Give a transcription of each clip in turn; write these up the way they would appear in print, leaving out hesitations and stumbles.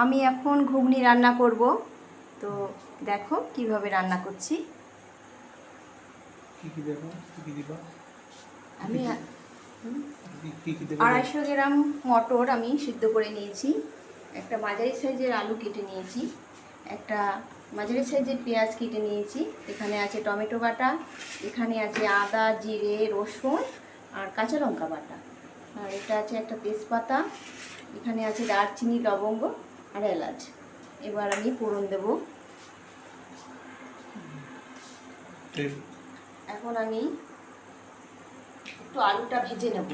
আমি এখন ঘুগনি রান্না করব। তো দেখো কিভাবে রান্না করছি। আমি 250 গ্রাম মটর আমি সিদ্ধ করে নিয়েছি, একটা মাঝারি সাইজের আলু কেটে নিয়েছি, একটা মাঝারি সাইজের পেঁয়াজ কেটে নিয়েছি, এখানে আছে টমেটো বাটা, এখানে আছে আদা জিরে রসুন আর কাঁচা লঙ্কা বাটা, আর এটা আছে একটা তেজপাতা, এখানে আছে দারচিনি লবঙ্গ আর এলাচ। এবার আমি ফোড়ন দেব। এখন আমি একটু আলুটা ভেজে নেব।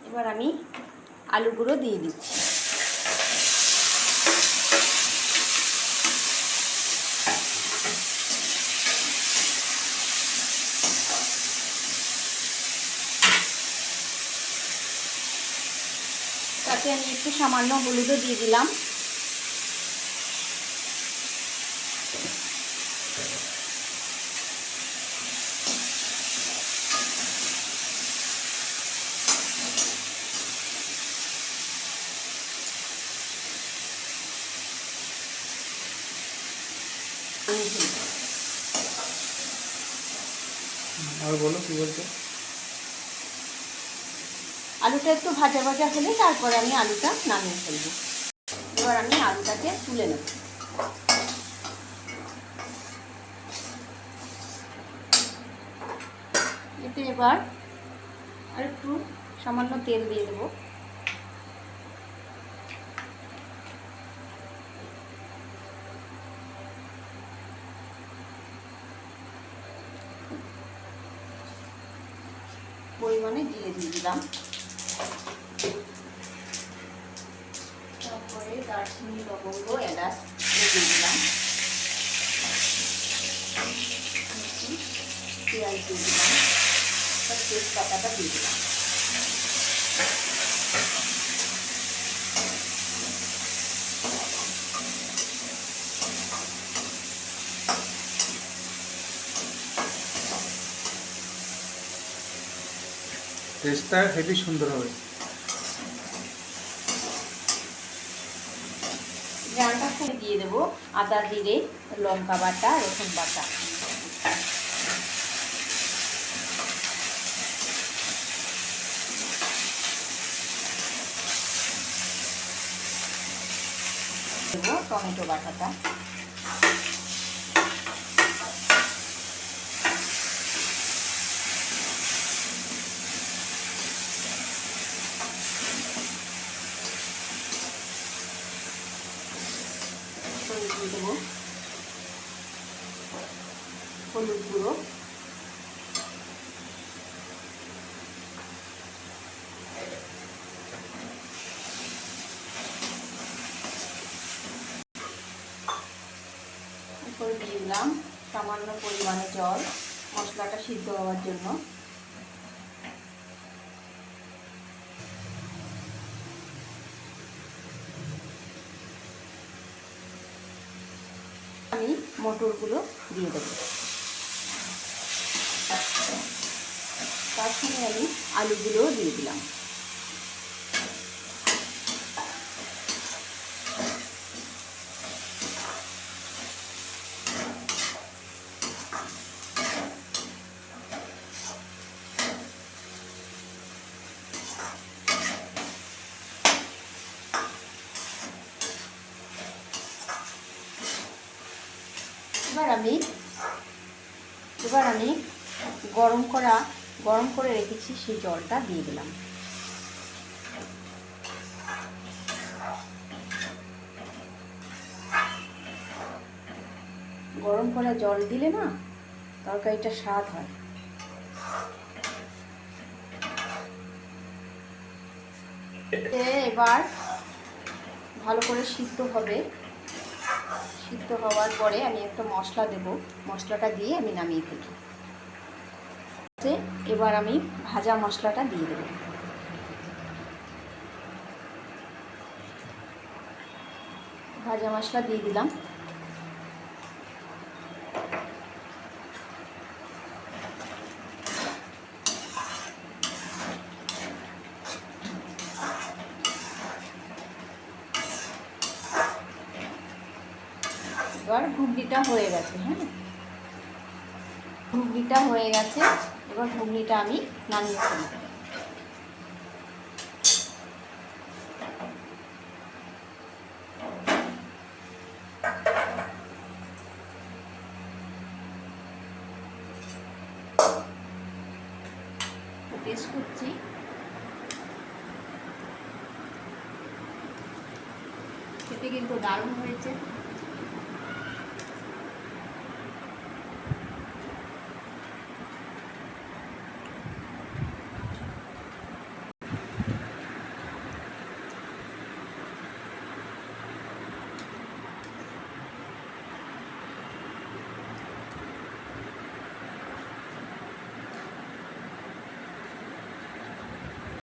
এবার আমি আলুগুলো দিয়ে দিচ্ছি। তাতে আমি একটু সামান্য হলুদও দিয়ে দিলাম। আর বলো কি বলছো? আলুটা একটু ভাজা ভাজা হলে তারপরে আমি আলুটা নামিয়ে ফেলব। এবার আমি আলুটাকে তুলে নেব। এতে এবার আর একটু সামান্য তেল দিয়ে দেবো। পরিমাণে জিরে দিয়ে দিলাম, তারপরে দারচিনি লবঙ্গ এলাচ দিয়ে দিলাম, পেঁয়াজ দিয়ে দিলাম, তেজপাতাটা দিয়ে দিলাম। টেস্টটা হেভি সুন্দর হবে। রান্না করে দিয়ে দেবো আদা জিরে লঙ্কা বাটা রসুন বাটা। দেবো টমেটো বাটাটা। দিয়ে দেবো হলুদ গুঁড়ো, করে দিয়ে দিলাম সামান্য পরিমাণে জল মশলাটা সিদ্ধ হওয়ার জন্য। আমি মটরগুলো দিয়ে দেবো, তার সঙ্গে আমি আলুগুলোও দিয়ে দিলাম। এবার আমি গরম করে রেখেছি সেই জলটা দিয়ে দিলাম। গরম করা জল দিলে না তরকারিটা স্বাদ হয়। এবার ভালো করে সিদ্ধ হবে। সিদ্ধ হওয়ার পরে আমি একটা মশলা দেব, মশলাটা দিয়ে আমি নামিয়ে ফেলি। এবার আমি ভাজা মশলাটা দিয়ে দেব। ভাজা মশলা দিয়ে দিলাম। এবার ঘুগনিটা হয়ে গেছে। হ্যাঁ, ঘুগনিটা হয়ে গেছে। এবার ঘুগনিটা আমি নামিয়ে ফেলব। টেস্ট করছি। খেতে কিন্তু দারুণ হয়েছে।